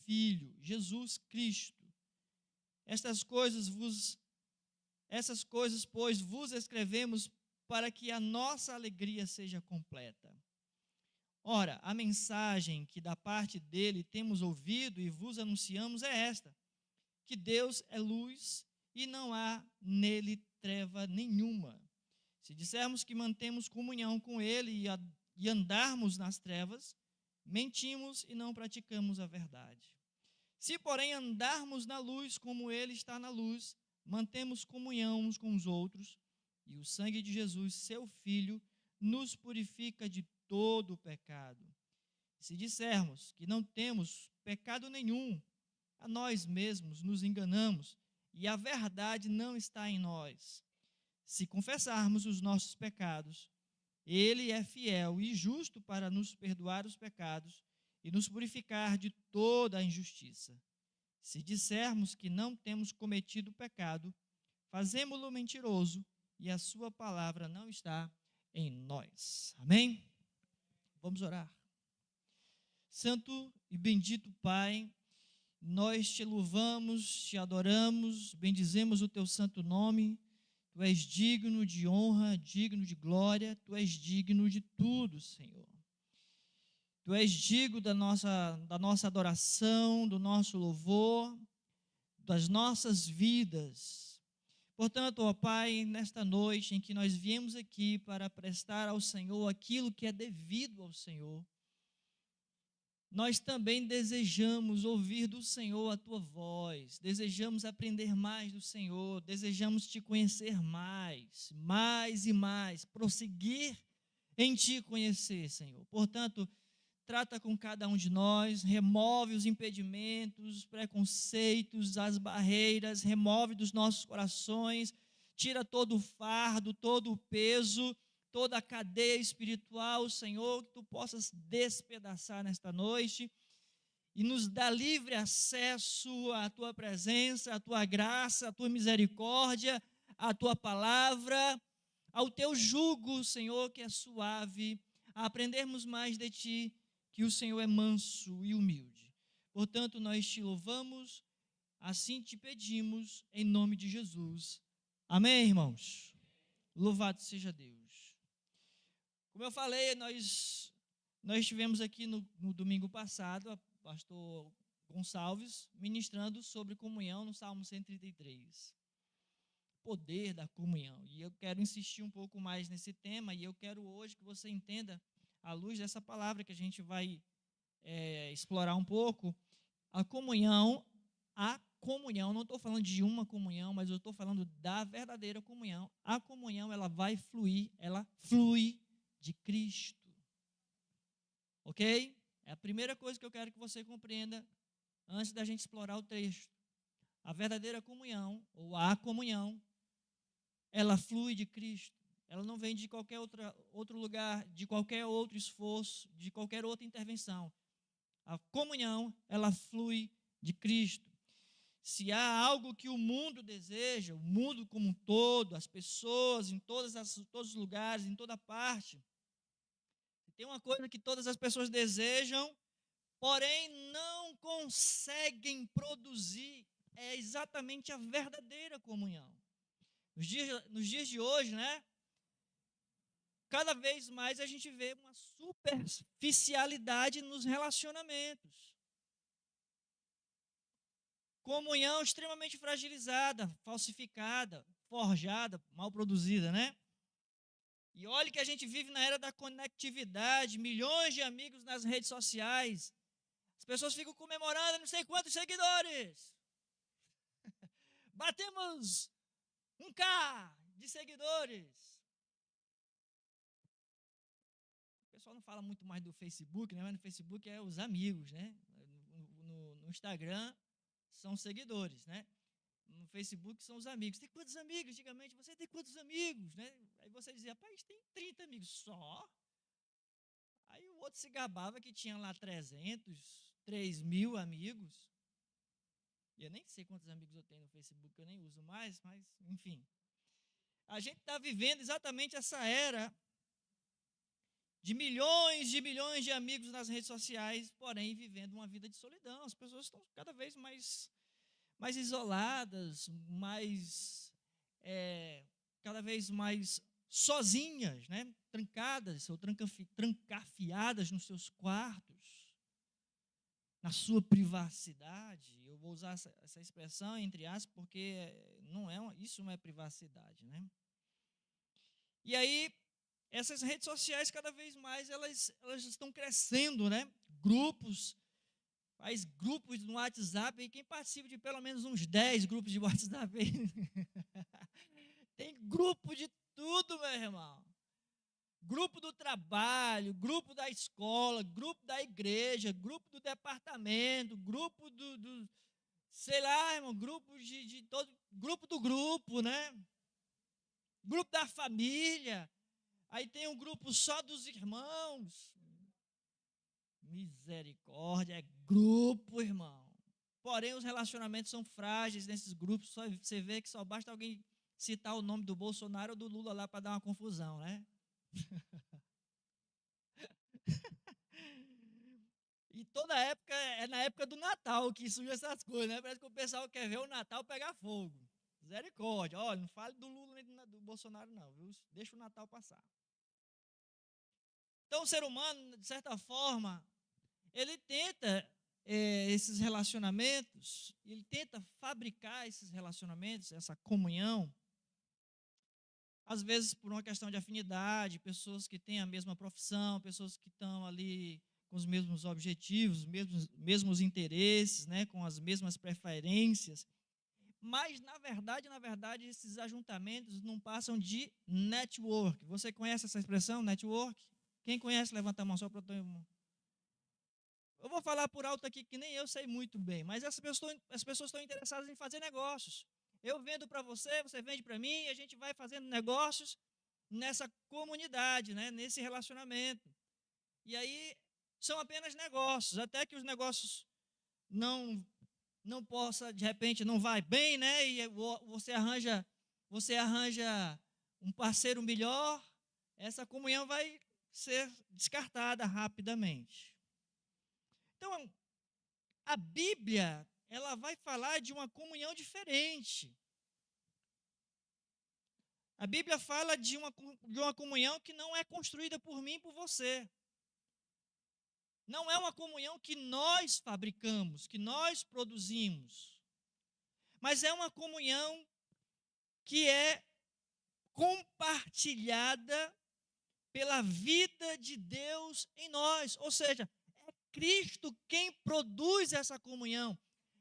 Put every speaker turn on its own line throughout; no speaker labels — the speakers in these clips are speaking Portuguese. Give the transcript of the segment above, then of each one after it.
Filho, Jesus Cristo. Essas coisas, pois, vos escrevemos para que a nossa alegria seja completa. Ora, a mensagem que da parte dele temos ouvido e vos anunciamos é esta: que Deus é luz e não há nele treva nenhuma. Se dissermos que mantemos comunhão com ele e andarmos nas trevas, mentimos e não praticamos a verdade. Se, porém, andarmos na luz como ele está na luz, mantemos comunhão uns com os outros, e o sangue de Jesus, seu Filho, nos purifica de todo o pecado. Se dissermos que não temos pecado nenhum, a nós mesmos nos enganamos, e a verdade não está em nós. Se confessarmos os nossos pecados, ele é fiel e justo para nos perdoar os pecados e nos purificar de toda a injustiça. Se dissermos que não temos cometido pecado, fazemo-lo mentiroso e a sua palavra não está em nós. Amém? Vamos orar. Santo e bendito Pai, nós te louvamos, te adoramos, bendizemos o teu santo nome. Tu és digno de honra, digno de glória, tu és digno de tudo, Senhor. Tu és digno da nossa adoração, do nosso louvor, das nossas vidas. Portanto, ó Pai, nesta noite em que nós viemos aqui para prestar ao Senhor aquilo que é devido ao Senhor, nós também desejamos ouvir do Senhor a tua voz, desejamos aprender mais do Senhor, desejamos te conhecer mais e mais, prosseguir em te conhecer, Senhor. Portanto, trata com cada um de nós, remove os impedimentos, os preconceitos, as barreiras, remove dos nossos corações, tira todo o fardo, todo o peso, toda a cadeia espiritual, Senhor, que tu possas despedaçar nesta noite e nos dá livre acesso à tua presença, à tua graça, à tua misericórdia, à tua palavra, ao teu jugo, Senhor, que é suave, a aprendermos mais de ti, que o Senhor é manso e humilde. Portanto, nós te louvamos, assim te pedimos, em nome de Jesus. Amém, irmãos? Louvado seja Deus. Como eu falei, nós estivemos aqui no domingo passado, o pastor Gonçalves, ministrando sobre comunhão no Salmo 133. Poder da comunhão. E eu quero insistir um pouco mais nesse tema, e eu quero hoje que você entenda, à luz dessa palavra que a gente vai explorar um pouco, a comunhão, não estou falando de uma comunhão, mas eu estou falando da verdadeira comunhão. A comunhão, ela flui de Cristo. Ok? É a primeira coisa que eu quero que você compreenda antes da gente explorar o texto. A verdadeira comunhão, ou a comunhão, ela flui de Cristo. Ela não vem de qualquer outro lugar, de qualquer outro esforço, de qualquer outra intervenção. A comunhão, ela flui de Cristo. Se há algo que o mundo deseja, o mundo como um todo, as pessoas em todos os lugares, em toda parte, tem uma coisa que todas as pessoas desejam, porém não conseguem produzir, é exatamente a verdadeira comunhão. Nos dias de hoje, né? Cada vez mais a gente vê uma superficialidade nos relacionamentos. Comunhão extremamente fragilizada, falsificada, forjada, mal produzida, né? E olha que a gente vive na era da conectividade, milhões de amigos nas redes sociais. As pessoas ficam comemorando não sei quantos seguidores. Batemos 1K de seguidores. O pessoal não fala muito mais do Facebook, né? Mas no Facebook é os amigos, né? No Instagram são seguidores, né? No Facebook são os amigos. Tem quantos amigos? Antigamente, você tem quantos amigos, né? Aí você dizia, rapaz, tem 30 amigos só. Aí o outro se gabava que tinha lá 300, 3.000 amigos. E eu nem sei quantos amigos eu tenho no Facebook, que eu nem uso mais, mas, enfim. A gente está vivendo exatamente essa era de milhões de amigos nas redes sociais, porém vivendo uma vida de solidão. As pessoas estão cada vez mais isoladas, cada vez mais sozinhas, né? Trancadas ou trancafiadas nos seus quartos, na sua privacidade. Eu vou usar essa expressão entre aspas, porque isso não é privacidade, né? E aí, essas redes sociais, cada vez mais, elas estão crescendo, né? Faz grupos no WhatsApp, e quem participa de pelo menos uns 10 grupos de WhatsApp aí, tem grupo de tudo, meu irmão. Grupo do trabalho, grupo da escola, grupo da igreja, grupo do departamento, grupo sei lá, irmão, grupo de todo, grupo do grupo, né? Grupo da família. Aí tem um grupo só dos irmãos. Misericórdia, é grupo, irmão. Porém, os relacionamentos são frágeis nesses grupos. Você vê que só basta alguém citar o nome do Bolsonaro ou do Lula lá para dar uma confusão, né? E toda época, é na época do Natal que surgem essas coisas, né? Parece que o pessoal quer ver o Natal pegar fogo. Misericórdia. Olha, não fale do Lula nem do Bolsonaro, não, viu? Deixa o Natal passar. Então, o ser humano, de certa forma, ele tenta esses relacionamentos, ele tenta fabricar esses relacionamentos, essa comunhão, às vezes por uma questão de afinidade, pessoas que têm a mesma profissão, pessoas que estão ali com os mesmos objetivos, mesmos interesses, né, com as mesmas preferências. Mas, na verdade, esses ajuntamentos não passam de network. Você conhece essa expressão, network? Quem conhece, levanta a mão só para todo mundo. Eu vou falar por alto aqui que nem eu sei muito bem, mas as pessoas estão interessadas em fazer negócios. Eu vendo para você, você vende para mim, e a gente vai fazendo negócios nessa comunidade, né, nesse relacionamento. E aí são apenas negócios, até que os negócios não possa, de repente, não vai bem, né, e você arranja um parceiro melhor, essa comunhão vai ser descartada rapidamente. Então, a Bíblia, ela vai falar de uma comunhão diferente. A Bíblia fala de uma comunhão que não é construída por mim e por você. Não é uma comunhão que nós fabricamos, que nós produzimos. Mas é uma comunhão que é compartilhada pela vida de Deus em nós. Ou seja, Cristo quem produz essa comunhão.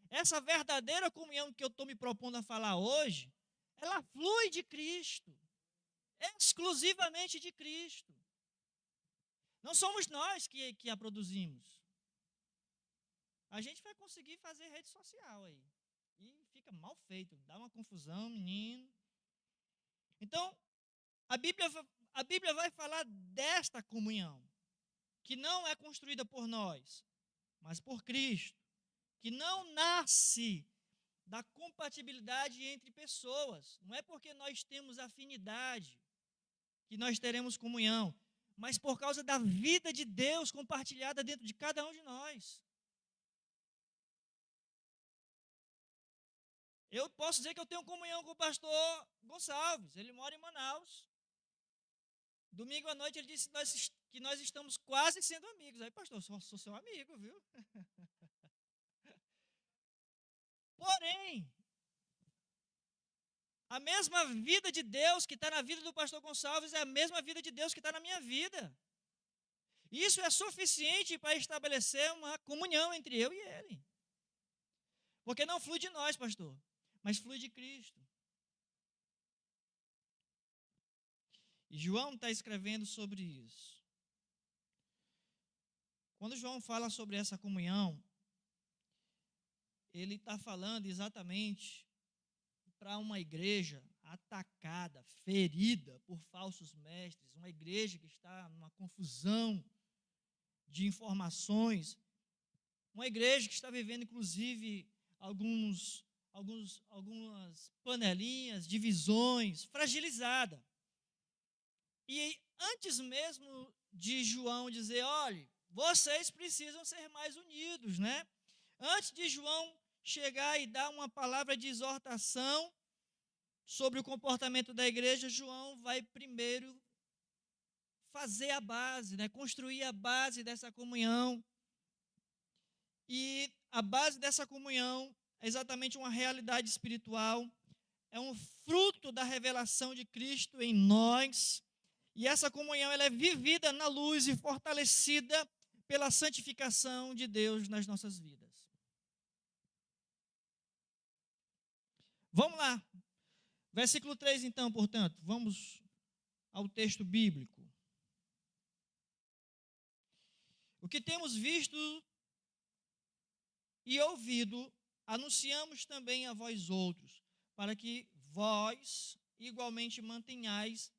Essa verdadeira comunhão que eu estou me propondo a falar hoje, ela flui de Cristo, exclusivamente de Cristo. Não somos nós que a produzimos. A gente vai conseguir fazer rede social aí. E fica mal feito, dá uma confusão, menino. Então, a Bíblia vai falar desta comunhão, que não é construída por nós, mas por Cristo, que não nasce da compatibilidade entre pessoas. Não é porque nós temos afinidade que nós teremos comunhão, mas por causa da vida de Deus compartilhada dentro de cada um de nós. Eu posso dizer que eu tenho comunhão com o pastor Gonçalves, ele mora em Manaus. Domingo à noite ele disse que nós estamos quase sendo amigos. Aí, pastor, sou seu amigo, viu? Porém, a mesma vida de Deus que está na vida do pastor Gonçalves é a mesma vida de Deus que está na minha vida. Isso é suficiente para estabelecer uma comunhão entre eu e ele. Porque não flui de nós, pastor, mas flui de Cristo. E João está escrevendo sobre isso. Quando João fala sobre essa comunhão, ele está falando exatamente para uma igreja atacada, ferida por falsos mestres, uma igreja que está numa confusão de informações, uma igreja que está vivendo, inclusive, algumas panelinhas, divisões, fragilizada. E antes mesmo de João dizer, olha, vocês precisam ser mais unidos, né? Antes de João chegar e dar uma palavra de exortação sobre o comportamento da igreja, João vai primeiro fazer a base, né? Construir a base dessa comunhão. E a base dessa comunhão é exatamente uma realidade espiritual, é um fruto da revelação de Cristo em nós. E essa comunhão ela é vivida na luz e fortalecida pela santificação de Deus nas nossas vidas. Vamos lá. Versículo 3, então, portanto. Vamos ao texto bíblico. O que temos visto e ouvido, anunciamos também a vós outros, para que vós igualmente mantenhais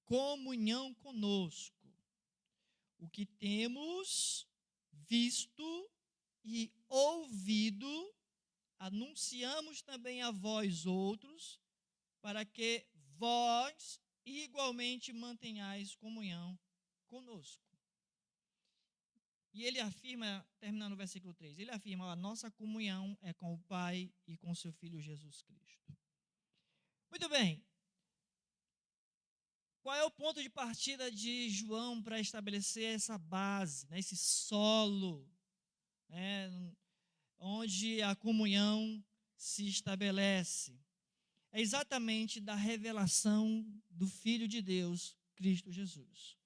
comunhão conosco. O que temos visto e ouvido, anunciamos também a vós outros, para que vós igualmente mantenhais comunhão conosco. E ele afirma, terminando o versículo 3, ele afirma, a nossa comunhão é com o Pai e com seu Filho Jesus Cristo. Muito bem. Qual é o ponto de partida de João para estabelecer essa base, né, esse solo, né, onde a comunhão se estabelece? É exatamente da revelação do Filho de Deus, Cristo Jesus.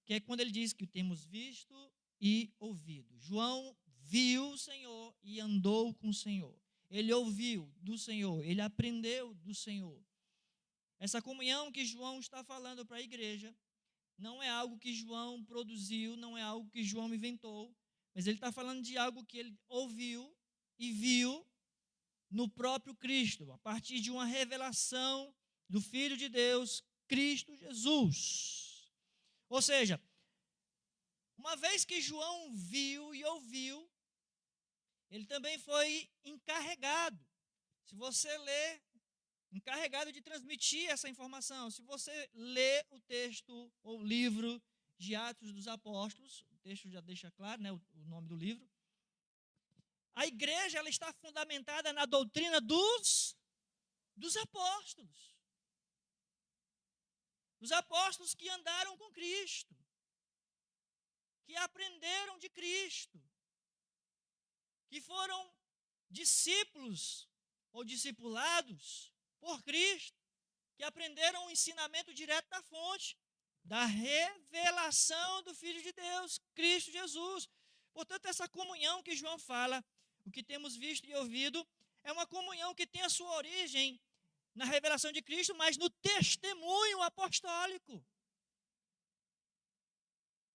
Que é quando ele diz que temos visto e ouvido. João viu o Senhor e andou com o Senhor. Ele ouviu do Senhor, ele aprendeu do Senhor. Essa comunhão que João está falando para a igreja não é algo que João produziu, não é algo que João inventou, mas ele está falando de algo que ele ouviu e viu no próprio Cristo, a partir de uma revelação do Filho de Deus, Cristo Jesus. Ou seja, uma vez que João viu e ouviu, ele também foi encarregado. Se você ler, encarregado de transmitir essa informação. Se você lê o texto ou livro de Atos dos Apóstolos, o texto já deixa claro, né, o nome do livro. A igreja ela está fundamentada na doutrina dos apóstolos. Os apóstolos que andaram com Cristo, que aprenderam de Cristo, que foram discípulos ou discipulados por Cristo, que aprenderam o ensinamento direto da fonte, da revelação do Filho de Deus, Cristo Jesus. Portanto, essa comunhão que João fala, o que temos visto e ouvido, é uma comunhão que tem a sua origem na revelação de Cristo, mas no testemunho apostólico.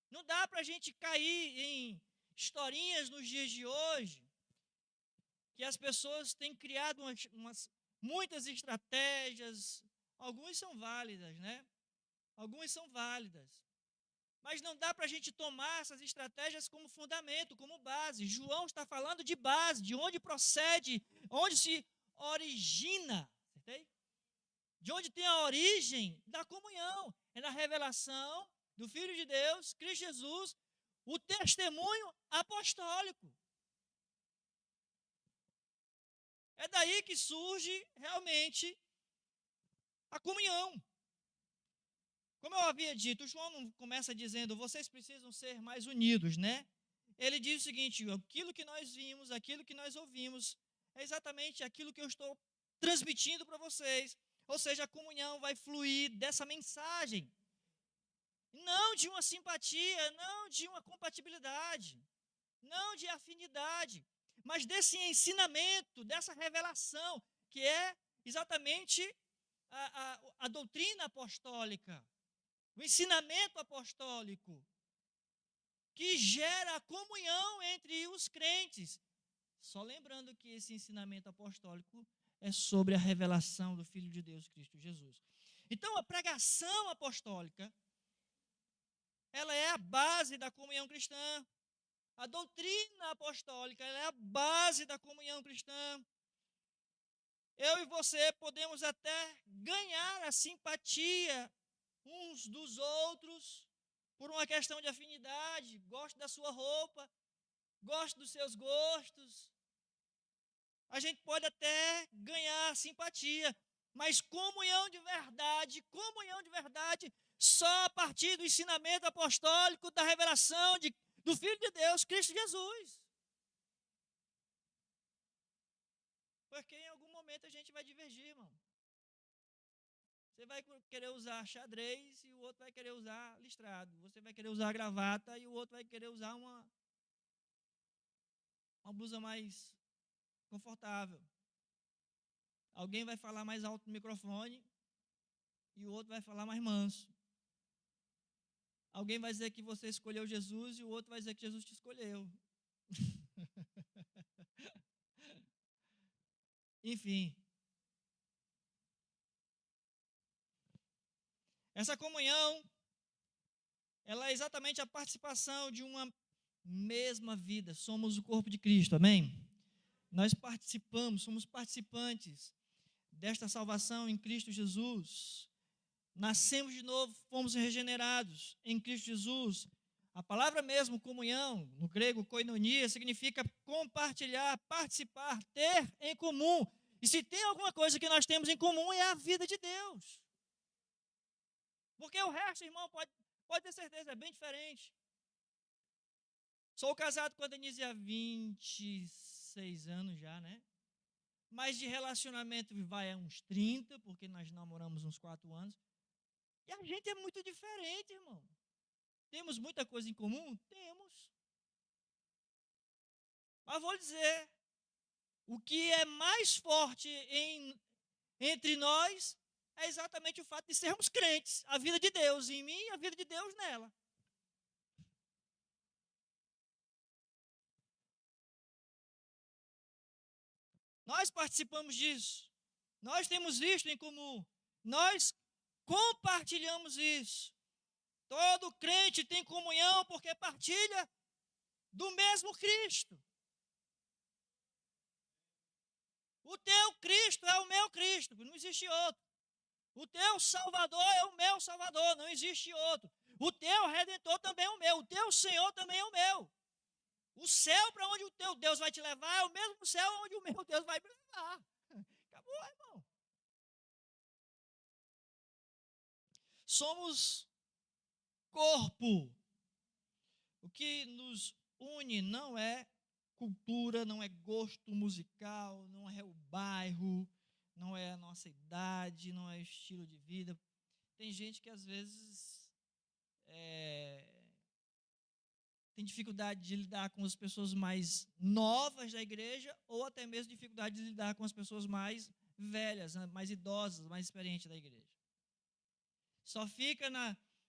Não dá para a gente cair em historinhas nos dias de hoje, que as pessoas têm criado muitas estratégias, algumas são válidas, né? Algumas são válidas. Mas não dá para a gente tomar essas estratégias como fundamento, como base. João está falando de base, de onde procede, onde se origina, acertei? De onde tem a origem da comunhão. É na revelação do Filho de Deus, Cristo Jesus, o testemunho apostólico. É daí que surge realmente a comunhão. Como eu havia dito, João não começa dizendo, vocês precisam ser mais unidos, né? Ele diz o seguinte, aquilo que nós vimos, aquilo que nós ouvimos, é exatamente aquilo que eu estou transmitindo para vocês. Ou seja, a comunhão vai fluir dessa mensagem. Não de uma simpatia, não de uma compatibilidade, não de afinidade, mas desse ensinamento, dessa revelação, que é exatamente a doutrina apostólica, o ensinamento apostólico, que gera a comunhão entre os crentes. Só lembrando que esse ensinamento apostólico é sobre a revelação do Filho de Deus, Cristo Jesus. Então, a pregação apostólica, ela é a base da comunhão cristã. A doutrina apostólica ela é a base da comunhão cristã. Eu e você podemos até ganhar a simpatia uns dos outros, por uma questão de afinidade, gosto da sua roupa, gosto dos seus gostos. A gente pode até ganhar simpatia, mas comunhão de verdade, só a partir do ensinamento apostólico, da revelação do Filho de Deus, Cristo Jesus. Porque em algum momento a gente vai divergir, irmão. Você vai querer usar xadrez e o outro vai querer usar listrado. Você vai querer usar gravata e o outro vai querer usar uma blusa mais confortável. Alguém vai falar mais alto no microfone e o outro vai falar mais manso. Alguém vai dizer que você escolheu Jesus e o outro vai dizer que Jesus te escolheu. Enfim. Essa comunhão, ela é exatamente a participação de uma mesma vida. Somos o corpo de Cristo, amém? Nós participamos, somos participantes desta salvação em Cristo Jesus. Nascemos de novo, fomos regenerados em Cristo Jesus. A palavra mesmo, comunhão, no grego koinonia, significa compartilhar, participar, ter em comum. E se tem alguma coisa que nós temos em comum é a vida de Deus. Porque o resto, irmão, pode ter certeza, é bem diferente. Sou casado com a Denise há 26 anos já, né? Mas de relacionamento vai a uns 30, porque nós namoramos uns 4 anos. E a gente é muito diferente, irmão. Temos muita coisa em comum? Temos. Mas vou dizer, o que é mais forte entre nós é exatamente o fato de sermos crentes. A vida de Deus em mim e a vida de Deus nela. Nós participamos disso. Nós temos visto em comum. Nós compartilhamos isso. Todo crente tem comunhão porque partilha do mesmo Cristo. O teu Cristo é o meu Cristo, não existe outro. O teu Salvador é o meu Salvador, não existe outro. O teu Redentor também é o meu, o teu Senhor também é o meu. O céu para onde o teu Deus vai te levar é o mesmo céu onde o meu Deus vai me levar. Acabou, irmão. Somos corpo. O que nos une não é cultura, não é gosto musical, não é o bairro, não é a nossa idade, não é o estilo de vida. Tem gente que às vezes tem dificuldade de lidar com as pessoas mais novas da igreja ou até mesmo dificuldade de lidar com as pessoas mais velhas, mais idosas, mais experientes da igreja. Só fica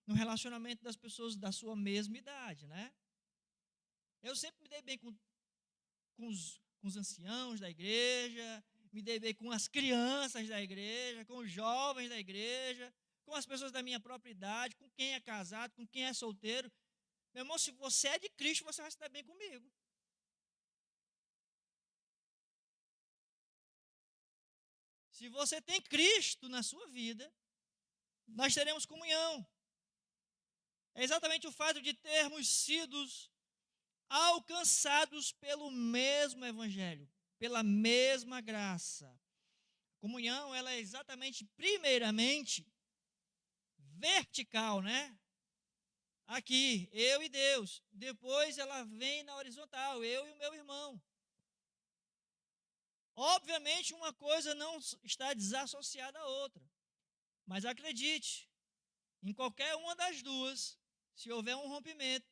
no relacionamento das pessoas da sua mesma idade, né? Eu sempre me dei bem com os anciãos da igreja, me dei bem com as crianças da igreja, com os jovens da igreja, com as pessoas da minha própria idade, com quem é casado, com quem é solteiro. Meu irmão, se você é de Cristo, você vai se dar bem comigo. Se você tem Cristo na sua vida, nós teremos comunhão. É exatamente o fato de termos sido alcançados pelo mesmo evangelho, pela mesma graça. Comunhão, ela é exatamente, primeiramente, vertical, né? Aqui, eu e Deus. Depois ela vem na horizontal, eu e o meu irmão. Obviamente, uma coisa não está desassociada à outra. Mas acredite, em qualquer uma das duas, se houver um rompimento,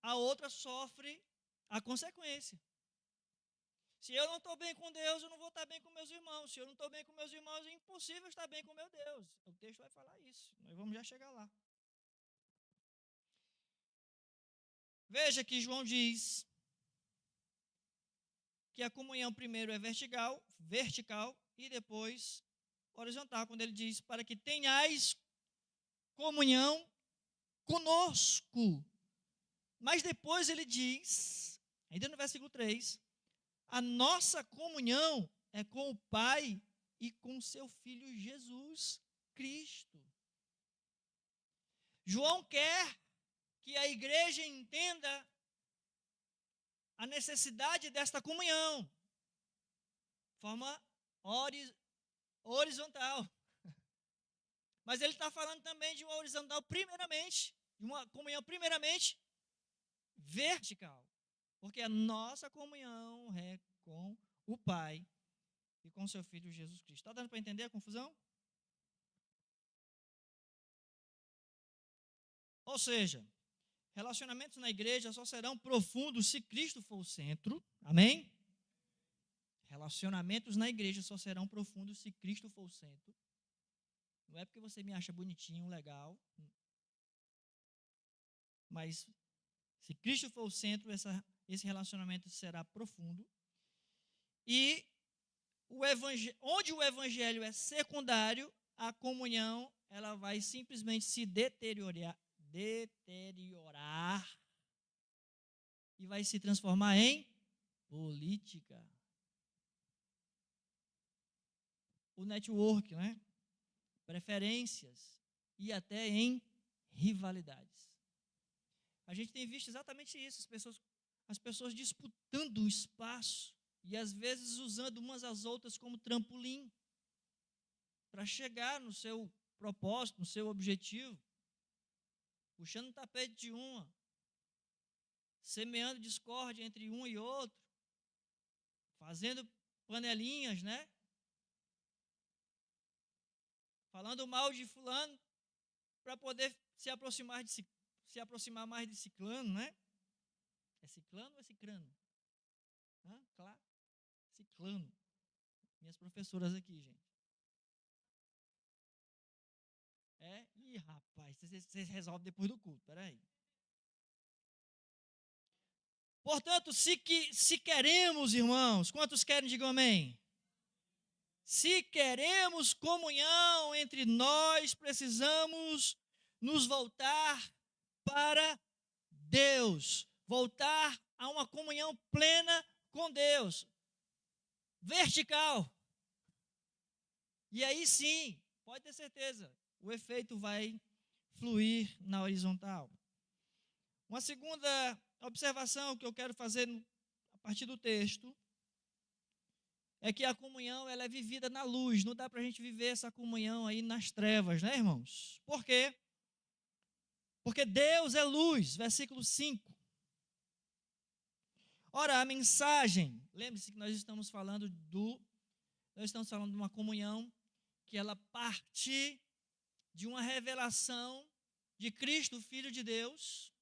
a outra sofre a consequência. Se eu não estou bem com Deus, eu não vou estar bem com meus irmãos. Se eu não estou bem com meus irmãos, é impossível estar bem com meu Deus. O texto vai falar isso. Nós vamos já chegar lá. Veja que João diz que a comunhão primeiro é vertical e depois horizontal, quando ele diz para que tenhais comunhão conosco. Mas depois ele diz, ainda no versículo 3, a nossa comunhão é com o Pai e com seu Filho Jesus Cristo. João quer que a igreja entenda a necessidade desta comunhão, de forma horizontal. Mas ele está falando também de uma horizontal primeiramente, de uma comunhão primeiramente vertical. Porque a nossa comunhão é com o Pai e com seu Filho Jesus Cristo. Está dando para entender a confusão? Ou seja, relacionamentos na igreja só serão profundos se Cristo for o centro. Amém? Relacionamentos na igreja só serão profundos se Cristo for o centro. Não é porque você me acha bonitinho, legal. Mas se Cristo for o centro, esse relacionamento será profundo. E onde o evangelho é secundário, a comunhão ela vai simplesmente se deteriorar e vai se transformar em política. O network, né? Preferências e até em rivalidades. A gente tem visto exatamente isso, as pessoas disputando o espaço e às vezes usando umas às outras como trampolim para chegar no seu propósito, no seu objetivo, puxando o tapete de uma, semeando discórdia entre um e outro, fazendo panelinhas, né? Falando mal de fulano para poder se aproximar mais de ciclano, né? É ciclano ou é cicrano? Claro, ciclano. Minhas professoras aqui, gente. Ih, rapaz, vocês resolvem depois do culto, peraí. Portanto, se queremos, irmãos, quantos querem, digam amém? Se queremos comunhão entre nós, precisamos nos voltar para Deus, voltar a uma comunhão plena com Deus, vertical. E aí sim, pode ter certeza, o efeito vai fluir na horizontal. Uma segunda observação que eu quero fazer a partir do texto é que a comunhão ela é vivida na luz. Não dá para a gente viver essa comunhão aí nas trevas, né, irmãos? Por quê? Porque Deus é luz, versículo 5. Ora, a mensagem, lembre-se que nós estamos falando de uma comunhão que ela parte de uma revelação de Cristo, Filho de Deus,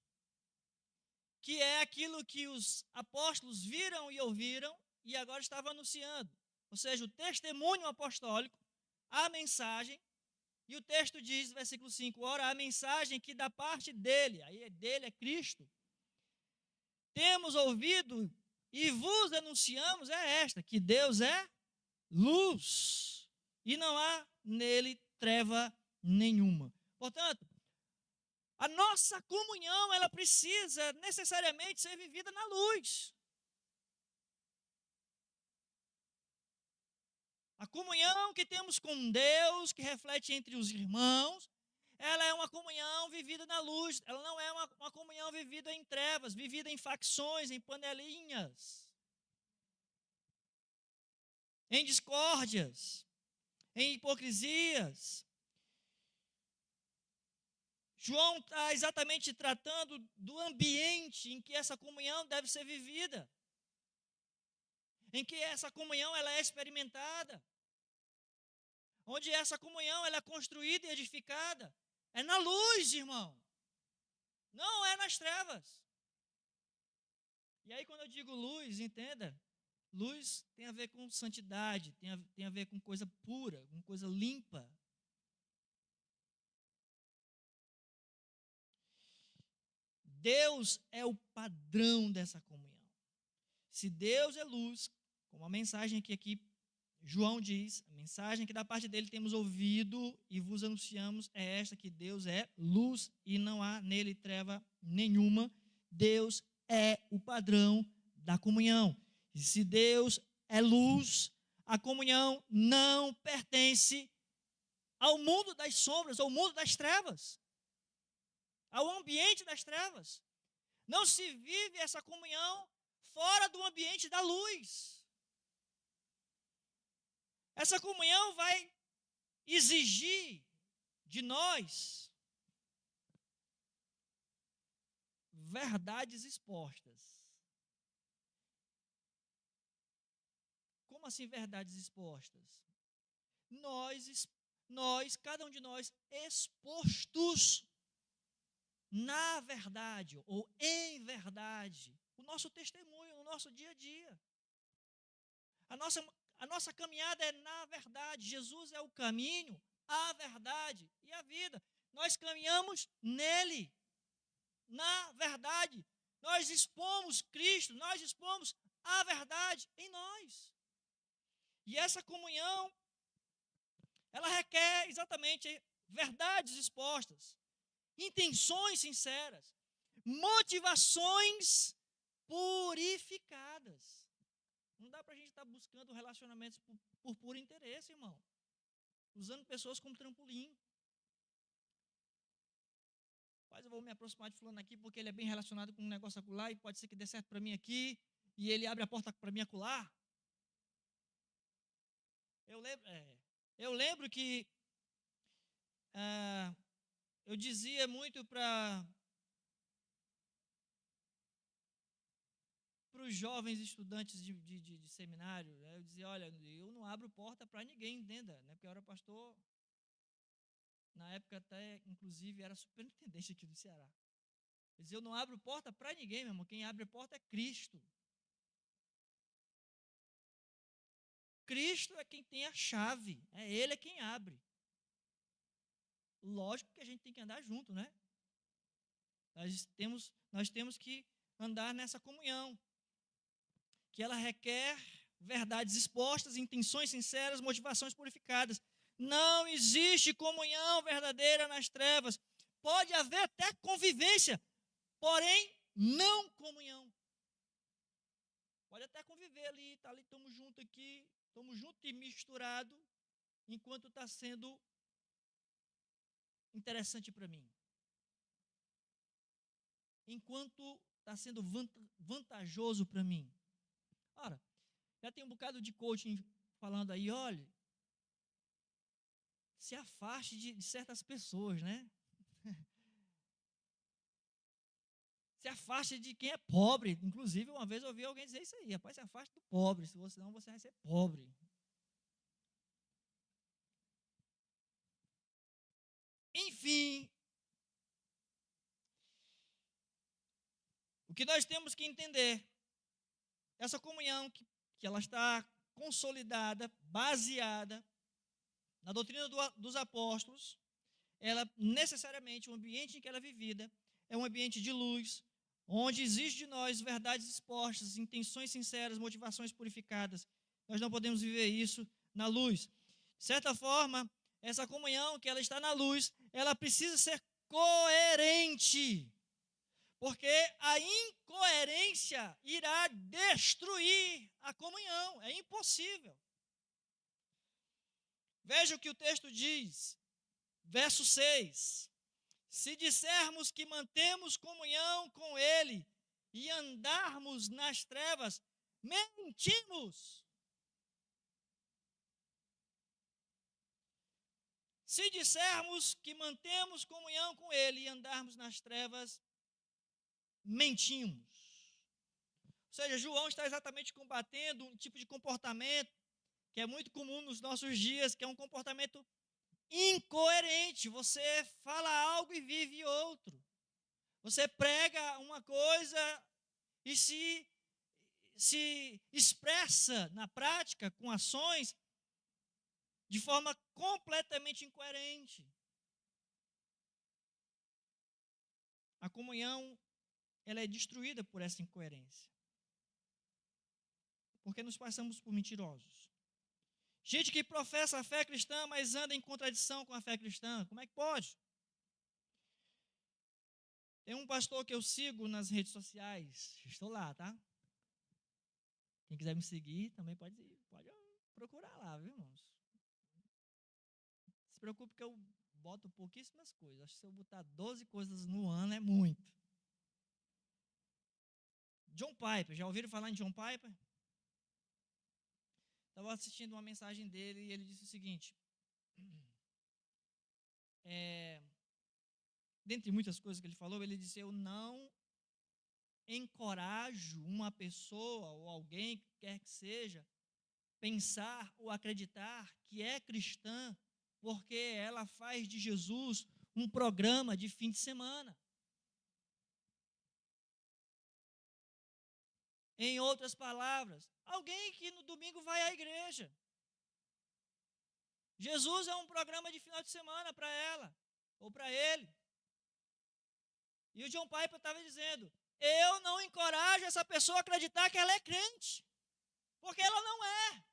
que é aquilo que os apóstolos viram e ouviram e agora estavam anunciando. Ou seja, o testemunho apostólico, a mensagem, e o texto diz, versículo 5, ora, a mensagem que da parte dele, aí dele é Cristo, temos ouvido e vos anunciamos é esta, que Deus é luz e não há nele treva nenhuma. Portanto, a nossa comunhão, ela precisa necessariamente ser vivida na luz. A comunhão que temos com Deus, que reflete entre os irmãos, ela é uma comunhão vivida na luz. Ela não é uma comunhão vivida em trevas, vivida em facções, em panelinhas, em discórdias, em hipocrisias. João está exatamente tratando do ambiente em que essa comunhão deve ser vivida, em que essa comunhão ela é experimentada, onde essa comunhão ela é construída e edificada. É na luz, irmão, não é nas trevas. E aí quando eu digo luz, entenda, luz tem a ver com santidade, tem a ver com coisa pura, com coisa limpa. Deus é o padrão dessa comunhão. Se Deus é luz, como a mensagem que aqui João diz, a mensagem que da parte dele temos ouvido e vos anunciamos é esta, que Deus é luz e não há nele treva nenhuma. Deus é o padrão da comunhão. E se Deus é luz, a comunhão não pertence ao mundo das sombras, ao mundo das trevas. ao ambiente das trevas. Não se vive essa comunhão fora do ambiente da luz. Essa comunhão vai exigir de nós verdades expostas. Como assim verdades expostas? Nós, cada um de nós, expostos na verdade ou em verdade, o nosso testemunho, o nosso dia a dia. A nossa caminhada é na verdade. Jesus é o caminho, a verdade e a vida. Nós caminhamos nele, na verdade. Nós expomos Cristo, nós expomos a verdade em nós. E essa comunhão, ela requer exatamente verdades expostas, intenções sinceras, motivações purificadas. Não dá para a gente estar buscando relacionamentos por puro interesse, irmão. Usando pessoas como trampolim. Mas eu vou me aproximar de fulano aqui porque ele é bem relacionado com um negócio acolá e pode ser que dê certo para mim aqui e ele abre a porta para mim acolá. Eu lembro que eu dizia muito para os jovens estudantes de seminário, né? Eu dizia, olha, eu não abro porta para ninguém, entenda, né? Porque eu era pastor, na época até, inclusive, era superintendente aqui do Ceará. Eu dizia, eu não abro porta para ninguém, meu irmão, quem abre porta é Cristo. Cristo é quem tem a chave, Ele é quem abre. Lógico que a gente tem que andar junto, né? Nós temos que andar nessa comunhão, que ela requer verdades expostas, intenções sinceras, motivações purificadas. Não existe comunhão verdadeira nas trevas. Pode haver até convivência, porém, não comunhão. Pode até conviver ali, tá ali, estamos juntos aqui, estamos juntos e misturados, enquanto está sendo interessante para mim. Enquanto está sendo vantajoso para mim. Ora, já tem um bocado de coaching falando aí, olha, se afaste de certas pessoas, né? Se afaste de quem é pobre. Inclusive, uma vez eu ouvi alguém dizer isso aí, rapaz, se afaste do pobre, senão você vai ser pobre. Enfim, o que nós temos que entender, essa comunhão que ela está consolidada, baseada na doutrina dos apóstolos, ela necessariamente, o ambiente em que ela é vivida, é um ambiente de luz, onde existe de nós verdades expostas, intenções sinceras, motivações purificadas. Nós não podemos viver isso na luz. De certa forma, essa comunhão que ela está na luz, ela precisa ser coerente, porque a incoerência irá destruir a comunhão, é impossível. Veja o que o texto diz, verso 6. Se dissermos que mantemos comunhão com Ele e andarmos nas trevas, mentimos. Se dissermos que mantemos comunhão com Ele e andarmos nas trevas, mentimos. Ou seja, João está exatamente combatendo um tipo de comportamento que é muito comum nos nossos dias, que é um comportamento incoerente. Você fala algo e vive outro. Você prega uma coisa e se expressa na prática com ações de forma completamente incoerente. A comunhão, ela é destruída por essa incoerência. Porque nos passamos por mentirosos. Gente que professa a fé cristã, mas anda em contradição com a fé cristã. Como é que pode? Tem um pastor que eu sigo nas redes sociais. Estou lá, tá? Quem quiser me seguir, também pode procurar lá, viu, irmãos? Não se preocupe que eu boto pouquíssimas coisas. Acho que se eu botar 12 coisas no ano é muito. John Piper, já ouviram falar em John Piper? Estava assistindo uma mensagem dele e ele disse o seguinte: dentre muitas coisas que ele falou, ele disse: eu não encorajo uma pessoa ou alguém que quer que seja pensar ou acreditar que é cristã porque ela faz de Jesus um programa de fim de semana. Em outras palavras, alguém que no domingo vai à igreja. Jesus é um programa de final de semana para ela ou para ele. E o John Piper estava dizendo: eu não encorajo essa pessoa a acreditar que ela é crente, porque ela não é.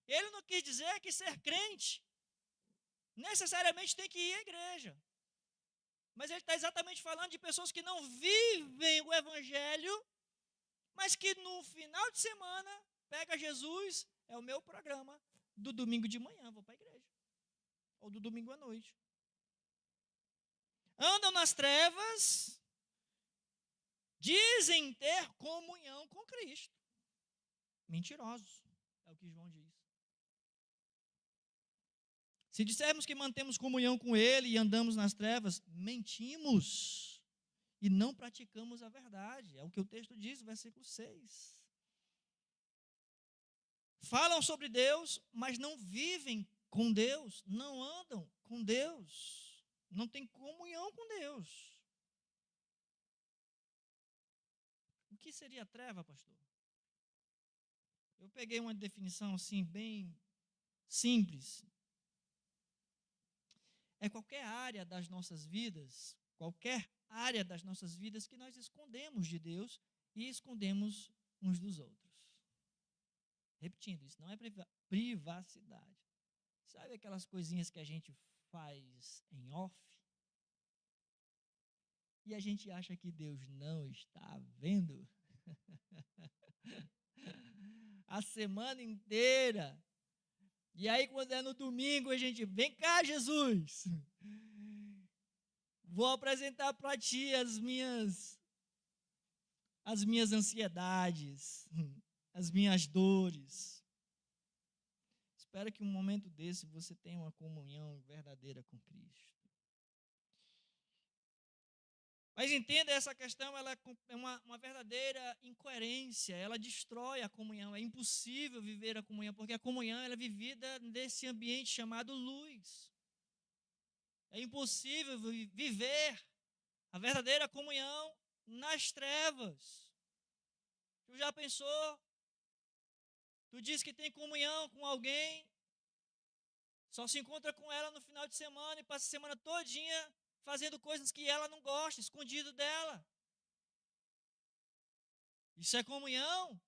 Ele não quis dizer que ser crente necessariamente tem que ir à igreja. Mas ele está exatamente falando de pessoas que não vivem o evangelho, mas que no final de semana pega Jesus, é o meu programa, do domingo de manhã, vou para a igreja. Ou do domingo à noite. Andam nas trevas, dizem ter comunhão com Cristo. Mentirosos, é o que João diz. Se dissermos que mantemos comunhão com Ele e andamos nas trevas, mentimos e não praticamos a verdade. É o que o texto diz, versículo 6. Falam sobre Deus, mas não vivem com Deus, não andam com Deus, não têm comunhão com Deus. O que seria treva, pastor? Eu peguei uma definição assim, bem simples. É qualquer área das nossas vidas, que nós escondemos de Deus e escondemos uns dos outros. Repetindo, isso não é privacidade. Sabe aquelas coisinhas que a gente faz em off? E a gente acha que Deus não está vendo? A semana inteira. E aí, quando é no domingo, a gente, vem cá, Jesus, vou apresentar para ti as minhas ansiedades, as minhas dores. Espero que um momento desse você tenha uma comunhão verdadeira com Cristo. Mas entenda, essa questão ela é uma verdadeira incoerência, ela destrói a comunhão, é impossível viver a comunhão, porque a comunhão ela é vivida nesse ambiente chamado luz. É impossível viver a verdadeira comunhão nas trevas. Tu já pensou? Tu diz que tem comunhão com alguém, só se encontra com ela no final de semana e passa a semana todinha fazendo coisas que ela não gosta, escondido dela. Isso é comunhão?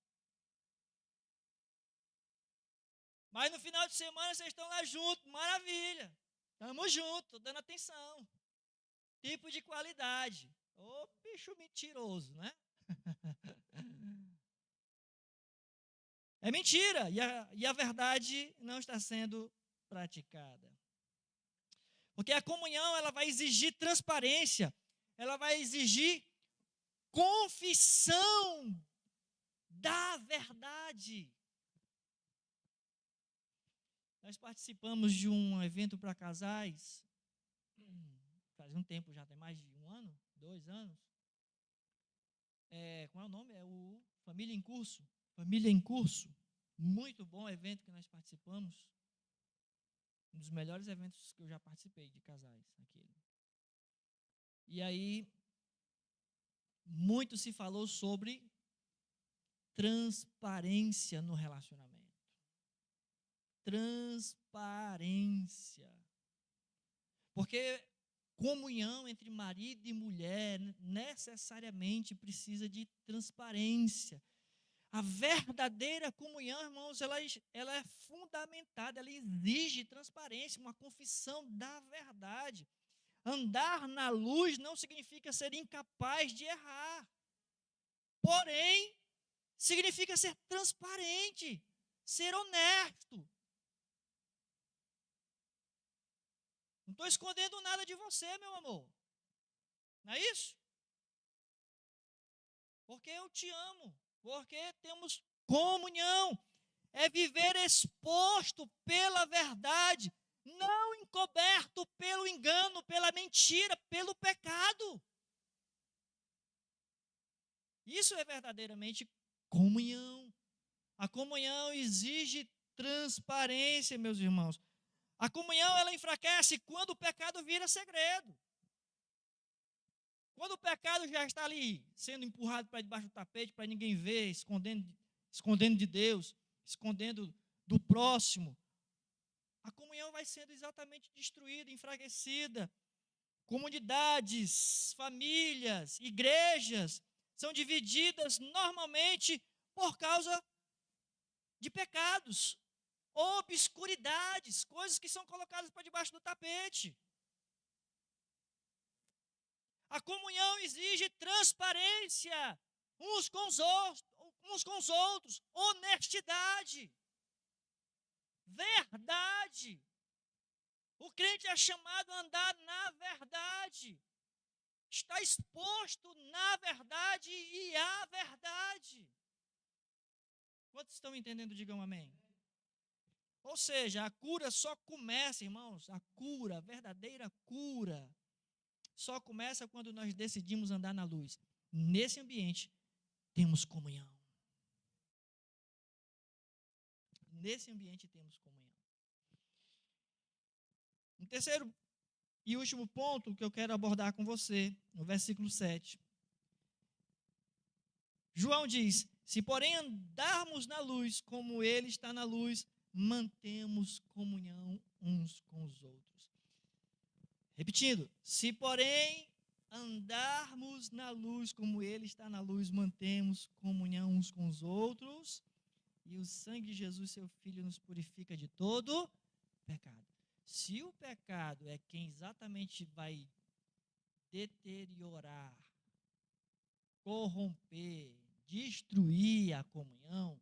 Mas no final de semana vocês estão lá juntos, maravilha. Estamos juntos, estou dando atenção. Tipo de qualidade. Ô, bicho mentiroso, né? É mentira, e a verdade não está sendo praticada. Porque a comunhão ela vai exigir transparência, ela vai exigir confissão da verdade. Nós participamos de um evento para casais, faz um tempo já, tem mais de 1 ano, 2 anos. Qual é o nome? É o Família em Curso. Família em Curso. Muito bom evento que nós participamos. Um dos melhores eventos que eu já participei de casais, aquele. E aí, muito se falou sobre transparência no relacionamento. Transparência. Porque comunhão entre marido e mulher necessariamente precisa de transparência. A verdadeira comunhão, irmãos, ela é fundamentada, ela exige transparência, uma confissão da verdade. Andar na luz não significa ser incapaz de errar. Porém, significa ser transparente, ser honesto. Não estou escondendo nada de você, meu amor. Não é isso? Porque eu te amo. Porque temos comunhão. É viver exposto pela verdade, não encoberto pelo engano, pela mentira, pelo pecado. Isso é verdadeiramente comunhão. A comunhão exige transparência, meus irmãos. A comunhão, ela enfraquece quando o pecado vira segredo. Quando o pecado já está ali, sendo empurrado para debaixo do tapete, para ninguém ver, escondendo de Deus, escondendo do próximo, a comunhão vai sendo exatamente destruída, enfraquecida. Comunidades, famílias, igrejas são divididas normalmente por causa de pecados, obscuridades, coisas que são colocadas para debaixo do tapete. A comunhão exige transparência uns com os outros, honestidade, verdade. O crente é chamado a andar na verdade, está exposto na verdade e à verdade. Quantos estão entendendo? Digam amém. Ou seja, a cura só começa, irmãos, a verdadeira cura, só começa quando nós decidimos andar na luz. Nesse ambiente, temos comunhão. Nesse ambiente, temos comunhão. Um terceiro e último ponto que eu quero abordar com você, no versículo 7. João diz: se porém andarmos na luz, como ele está na luz, mantemos comunhão uns com os outros. Repetindo, se porém andarmos na luz, como ele está na luz, mantemos comunhão uns com os outros, e o sangue de Jesus, seu Filho, nos purifica de todo pecado. Se o pecado é quem exatamente vai deteriorar, corromper, destruir a comunhão,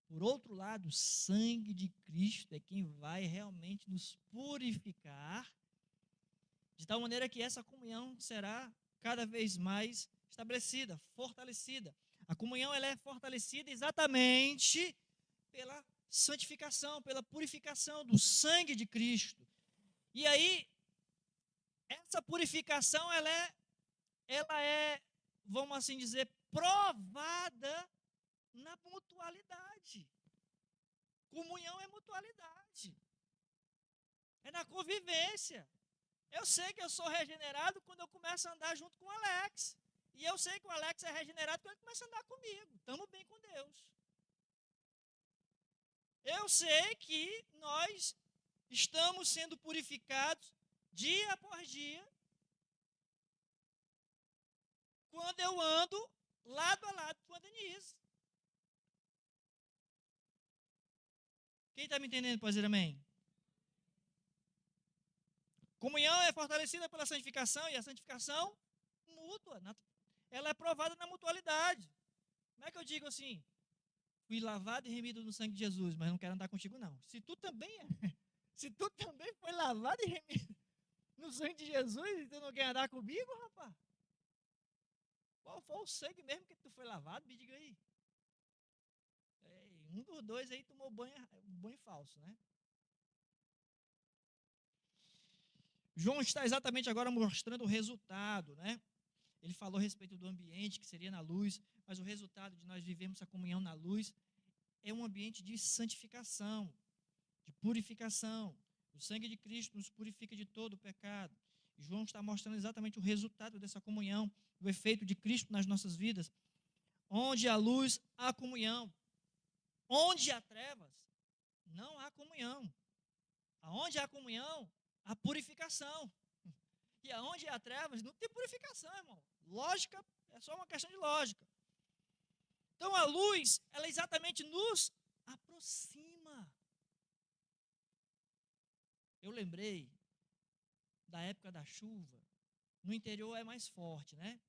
por outro lado, o sangue de Cristo é quem vai realmente nos purificar, de tal maneira que essa comunhão será cada vez mais estabelecida, fortalecida. A comunhão, ela é fortalecida exatamente pela santificação, pela purificação do sangue de Cristo. E aí, essa purificação, ela é, vamos assim dizer, provada na mutualidade. Comunhão é mutualidade. É na convivência. Eu sei que eu sou regenerado quando eu começo a andar junto com o Alex. E eu sei que o Alex é regenerado quando ele começa a andar comigo. Estamos bem com Deus. Eu sei que nós estamos sendo purificados dia após dia quando eu ando lado a lado com a Denise. Quem está me entendendo pode dizer amém? Comunhão é fortalecida pela santificação, e a santificação mútua, ela é provada na mutualidade. Como é que eu digo assim? Fui lavado e remido no sangue de Jesus, mas não quero andar contigo não. Se tu também foi lavado e remido no sangue de Jesus e tu não quer andar comigo, rapaz? Qual foi o sangue mesmo que tu foi lavado? Me diga aí. Um dos dois aí tomou banho falso, né? João está exatamente agora mostrando o resultado, né? Ele falou a respeito do ambiente, que seria na luz, mas o resultado de nós vivermos a comunhão na luz é um ambiente de santificação, de purificação. O sangue de Cristo nos purifica de todo o pecado. E João está mostrando exatamente o resultado dessa comunhão, o efeito de Cristo nas nossas vidas. Onde há luz, há comunhão. Onde há trevas, não há comunhão. Aonde há comunhão, há purificação. E aonde há trevas, não tem purificação, irmão. Lógica, é só uma questão de lógica. Então a luz, ela exatamente nos aproxima. Eu lembrei da época da chuva. No interior é mais forte, né?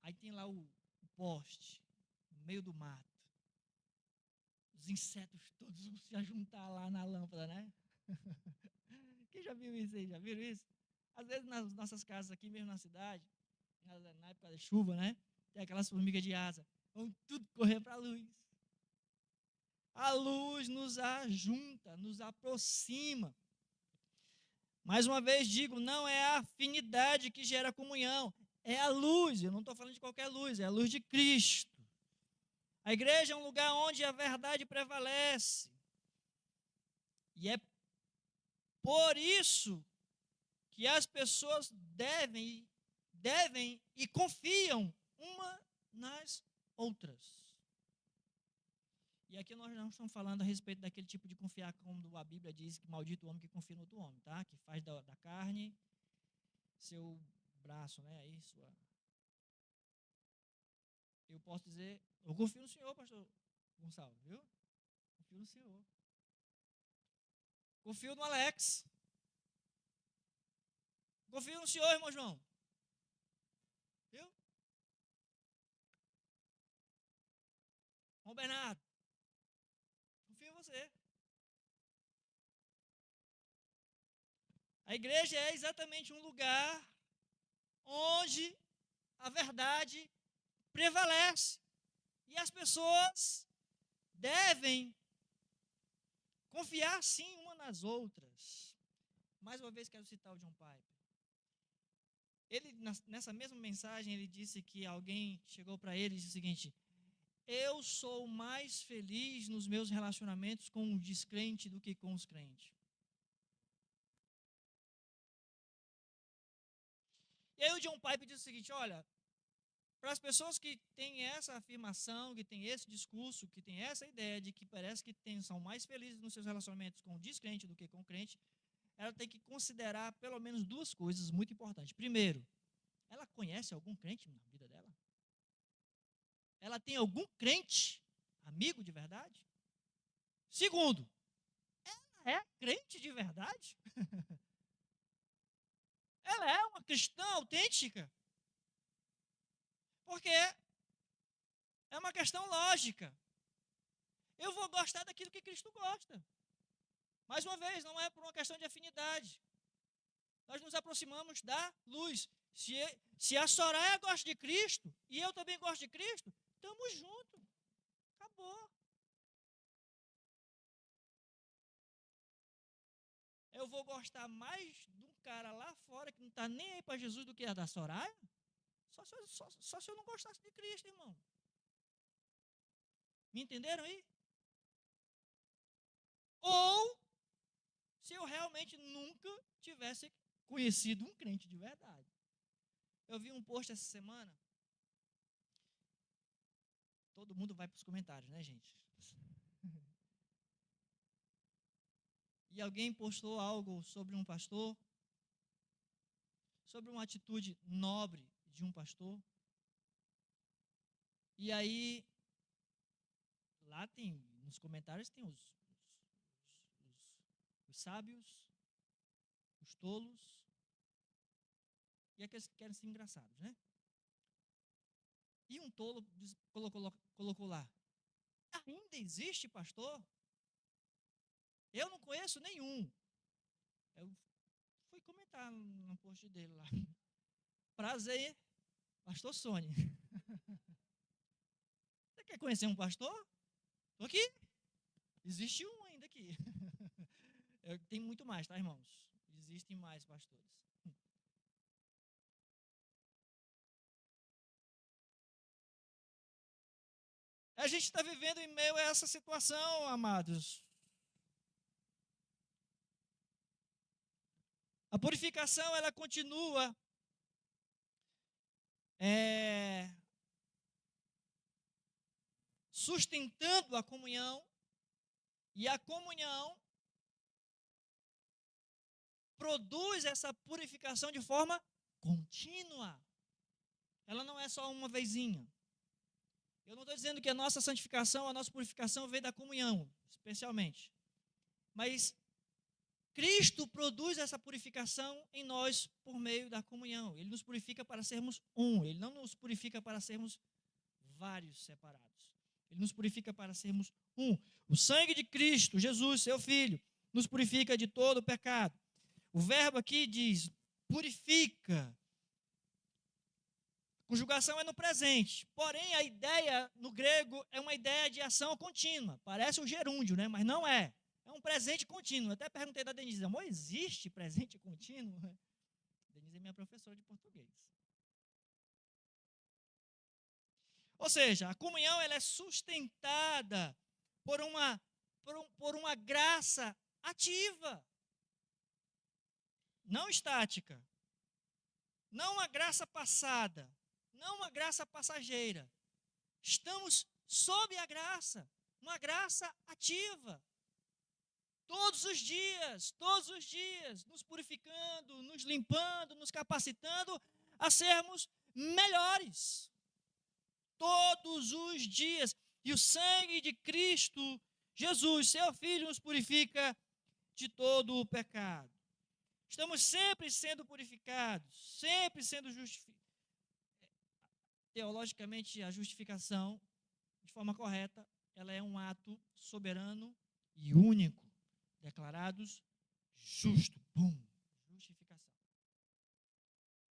Aí tem lá o poste, no meio do mato. Os insetos todos vão se ajuntar lá na lâmpada, né? Quem já viu isso aí? Já viram isso? Às vezes nas nossas casas aqui mesmo na cidade, na época da chuva, né? Tem aquelas formigas de asa. Vão tudo correr para a luz. A luz nos ajunta, nos aproxima. Mais uma vez digo, não é a afinidade que gera comunhão, é a luz. Eu não estou falando de qualquer luz, é a luz de Cristo. A igreja é um lugar onde a verdade prevalece. E é por isso que as pessoas devem e confiam uma nas outras. E aqui nós não estamos falando a respeito daquele tipo de confiar, como a Bíblia diz, que maldito o homem que confia no outro homem, tá? Que faz da carne seu braço, né? Aí, eu posso dizer, eu confio no Senhor, pastor Gonçalo, viu? Confio no Senhor. Confio no Alex. Confio no Senhor, irmão João. Viu? Irmão Bernardo. Confio em você. A igreja é exatamente um lugar onde a verdade prevalece. E as pessoas devem confiar sim uma nas outras. Mais uma vez quero citar o John Piper. Ele, nessa mesma mensagem, ele disse que alguém chegou para ele e disse o seguinte: eu sou mais feliz nos meus relacionamentos com os descrentes do que com os crentes. E aí o John Piper disse o seguinte: olha, para as pessoas que têm essa afirmação, que têm esse discurso, que têm essa ideia de que parece que são mais felizes nos seus relacionamentos com o descrente do que com o crente, ela tem que considerar pelo menos duas coisas muito importantes. Primeiro, ela conhece algum crente na vida dela? Ela tem algum crente amigo de verdade? Segundo, ela é crente de verdade? Ela é uma cristã autêntica? Porque é uma questão lógica. Eu vou gostar daquilo que Cristo gosta. Mais uma vez, não é por uma questão de afinidade. Nós nos aproximamos da luz. Se a Soraya gosta de Cristo e eu também gosto de Cristo, estamos juntos. Acabou. Eu vou gostar mais de um cara lá fora que não está nem aí para Jesus do que a da Soraya? Só se eu não gostasse de Cristo, irmão. Me entenderam aí? Ou se eu realmente nunca tivesse conhecido um crente de verdade. Eu vi um post essa semana. Todo mundo vai para os comentários, né, gente? E alguém postou algo sobre um pastor, sobre uma atitude nobre de um pastor. E aí, lá tem, nos comentários tem os sábios, os tolos e aqueles que querem ser engraçados, né? E um tolo colocou lá: ainda existe pastor? Eu não conheço nenhum. Eu fui comentar no post dele lá. Prazer, pastor Sônia. Você quer conhecer um pastor? Estou aqui. Existe um ainda aqui. Tem muito mais, tá, irmãos? Existem mais pastores. A gente está vivendo em meio a essa situação, amados. A purificação, ela continua sustentando a comunhão, e a comunhão produz essa purificação de forma contínua. Ela não é só uma vezinha. Eu não estou dizendo que a nossa santificação, a nossa purificação vem da comunhão, especialmente. Mas Cristo produz essa purificação em nós por meio da comunhão. Ele nos purifica para sermos um. Ele não nos purifica para sermos vários separados. Ele nos purifica para sermos um. O sangue de Cristo, Jesus, seu Filho, nos purifica de todo o pecado. O verbo aqui diz purifica. A conjugação é no presente. Porém, a ideia no grego é uma ideia de ação contínua. Parece um gerúndio, né? Mas não é. É um presente contínuo. Até perguntei da Denise, amor, existe presente contínuo? Denise é minha professora de português. Ou seja, a comunhão ela é sustentada por uma graça ativa, não estática, não uma graça passada, não uma graça passageira. Estamos sob a graça, uma graça ativa. Todos os dias, nos purificando, nos limpando, nos capacitando a sermos melhores. Todos os dias. E o sangue de Cristo Jesus, seu Filho, nos purifica de todo o pecado. Estamos sempre sendo purificados, sempre sendo justificados. Teologicamente, a justificação, de forma correta, ela é um ato soberano e único. Declarados justo. Bum. Justificação.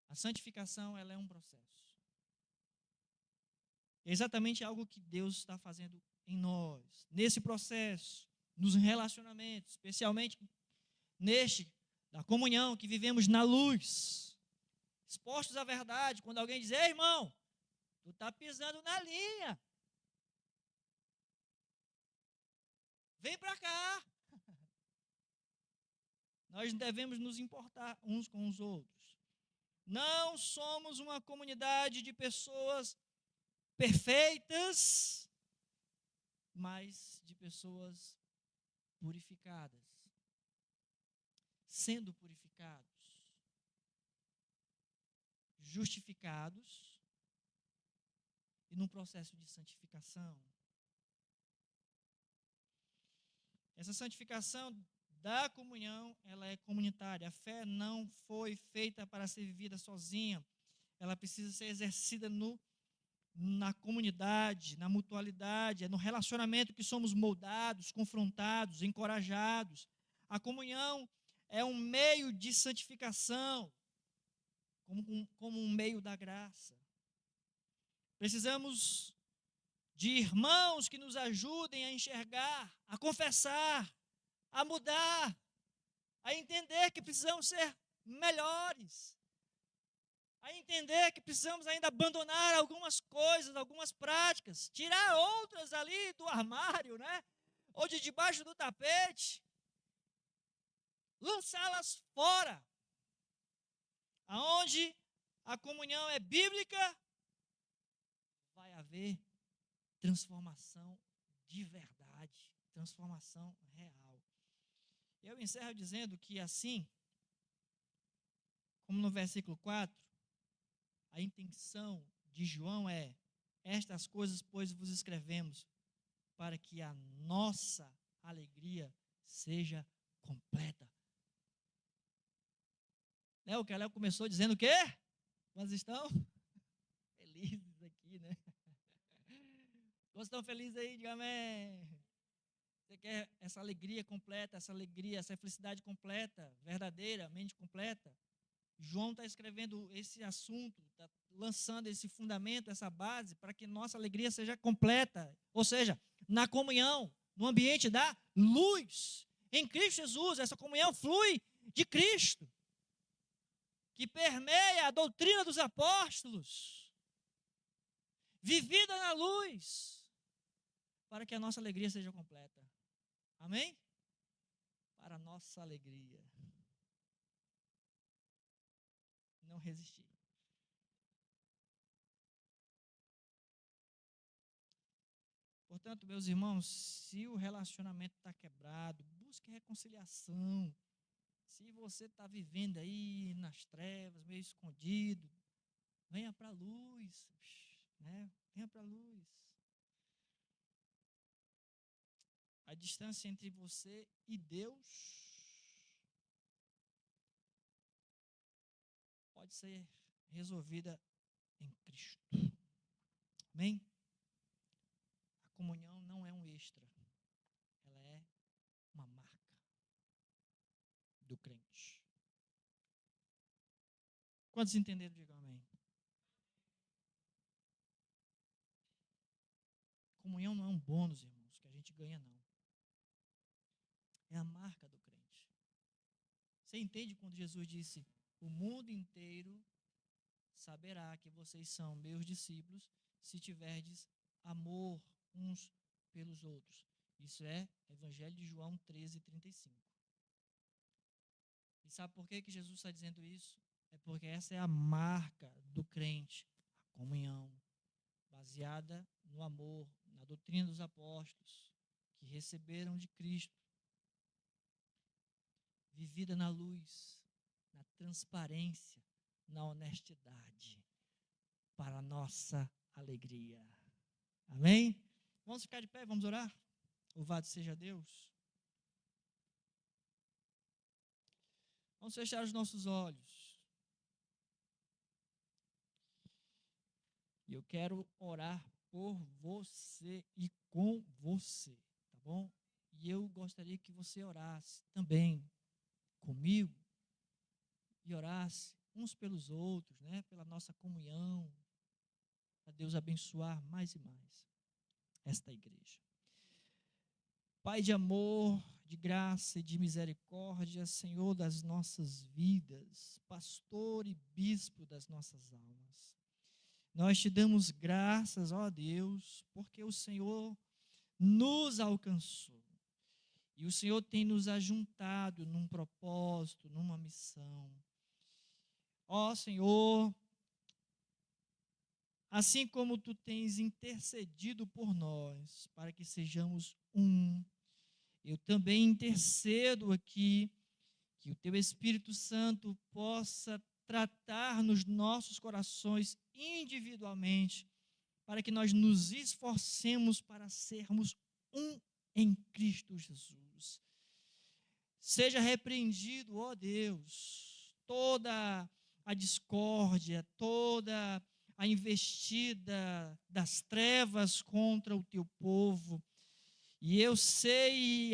A santificação, ela é um processo. É exatamente algo que Deus está fazendo em nós, nesse processo, nos relacionamentos, especialmente neste, da comunhão, que vivemos na luz, expostos à verdade. Quando alguém diz, ei, irmão, tu está pisando na linha, vem para cá. Nós devemos nos importar uns com os outros. Não somos uma comunidade de pessoas perfeitas, mas de pessoas purificadas, sendo purificados, justificados e num processo de santificação. Essa santificação da comunhão, ela é comunitária. A fé não foi feita para ser vivida sozinha. Ela precisa ser exercida na comunidade, na mutualidade, é no relacionamento que somos moldados, confrontados, encorajados. A comunhão é um meio de santificação, como um meio da graça. Precisamos de irmãos que nos ajudem a enxergar, a confessar, a mudar, a entender que precisamos ser melhores, a entender que precisamos ainda abandonar algumas coisas, algumas práticas, tirar outras ali do armário, né? Ou de debaixo do tapete, lançá-las fora. Aonde a comunhão é bíblica, vai haver transformação de verdade, transformação real. Eu encerro dizendo que assim, como no versículo 4, a intenção de João é: estas coisas, pois, vos escrevemos, para que a nossa alegria seja completa. O que ela começou dizendo o quê? Quantos estão felizes aqui, né? Quantos estão felizes aí? Diga amém. Você quer essa alegria completa, essa alegria, essa felicidade completa, verdadeiramente completa? João está escrevendo esse assunto, está lançando esse fundamento, essa base, para que nossa alegria seja completa. Ou seja, na comunhão, no ambiente da luz. Em Cristo Jesus, essa comunhão flui de Cristo, que permeia a doutrina dos apóstolos, vivida na luz, para que a nossa alegria seja completa. Amém? Para a nossa alegria. Não resistir. Portanto, meus irmãos, se o relacionamento está quebrado, busque reconciliação. Se você está vivendo aí nas trevas, meio escondido, venha para a luz, né? Venha para a luz. A distância entre você e Deus pode ser resolvida em Cristo. Amém? A comunhão não é um extra, ela é uma marca do crente. Quantos entenderam? Digam amém. Comunhão não é um bônus, irmãos, que a gente ganha, não. É a marca do crente. Você entende quando Jesus disse: o mundo inteiro saberá que vocês são meus discípulos se tiverdes amor uns pelos outros. Isso é Evangelho de João 13:35. E sabe por que Jesus está dizendo isso? É porque essa é a marca do crente, a comunhão, baseada no amor, na doutrina dos apóstolos, que receberam de Cristo, vivida na luz, na transparência, na honestidade, para a nossa alegria. Amém? Vamos ficar de pé, vamos orar? Louvado seja Deus. Vamos fechar os nossos olhos. E eu quero orar por você e com você, tá bom? E eu gostaria que você orasse também comigo e orasse uns pelos outros, né? Pela nossa comunhão, para Deus abençoar mais e mais esta igreja. Pai de amor, de graça e de misericórdia, Senhor das nossas vidas, pastor e bispo das nossas almas, nós te damos graças, ó Deus, porque o Senhor nos alcançou e o Senhor tem nos ajuntado num propósito, numa missão. Ó Senhor, assim como tu tens intercedido por nós para que sejamos um, eu também intercedo aqui que o teu Espírito Santo possa tratar nos nossos corações individualmente, para que nós nos esforcemos para sermos um em Cristo Jesus. Seja repreendido, ó Deus, toda a discórdia, toda a investida das trevas contra o teu povo. E eu sei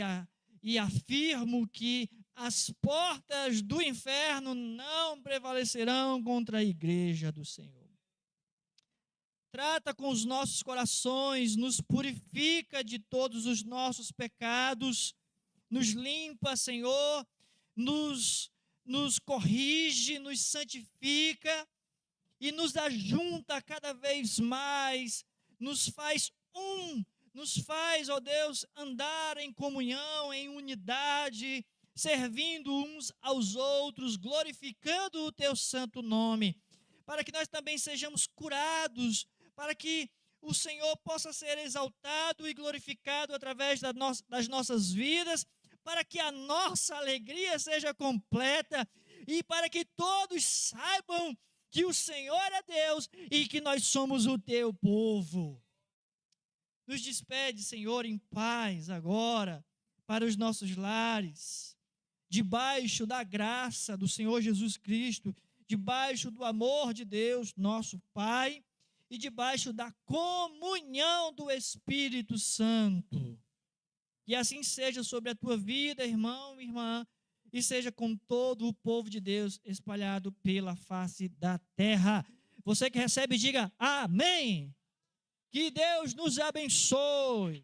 e afirmo que as portas do inferno não prevalecerão contra a igreja do Senhor. Trata com os nossos corações, nos purifica de todos os nossos pecados, nos limpa, Senhor, nos corrige, nos santifica e nos ajunta cada vez mais, nos faz um, nos faz, ó Deus, andar em comunhão, em unidade, servindo uns aos outros, glorificando o teu santo nome, para que nós também sejamos curados, para que o Senhor possa ser exaltado e glorificado através das nossas vidas, para que a nossa alegria seja completa e para que todos saibam que o Senhor é Deus e que nós somos o teu povo. Nos despede, Senhor, em paz agora para os nossos lares, debaixo da graça do Senhor Jesus Cristo, debaixo do amor de Deus, nosso Pai, e debaixo da comunhão do Espírito Santo. E assim seja sobre a tua vida, irmão, irmã, e seja com todo o povo de Deus espalhado pela face da terra. Você que recebe, diga amém. Que Deus nos abençoe.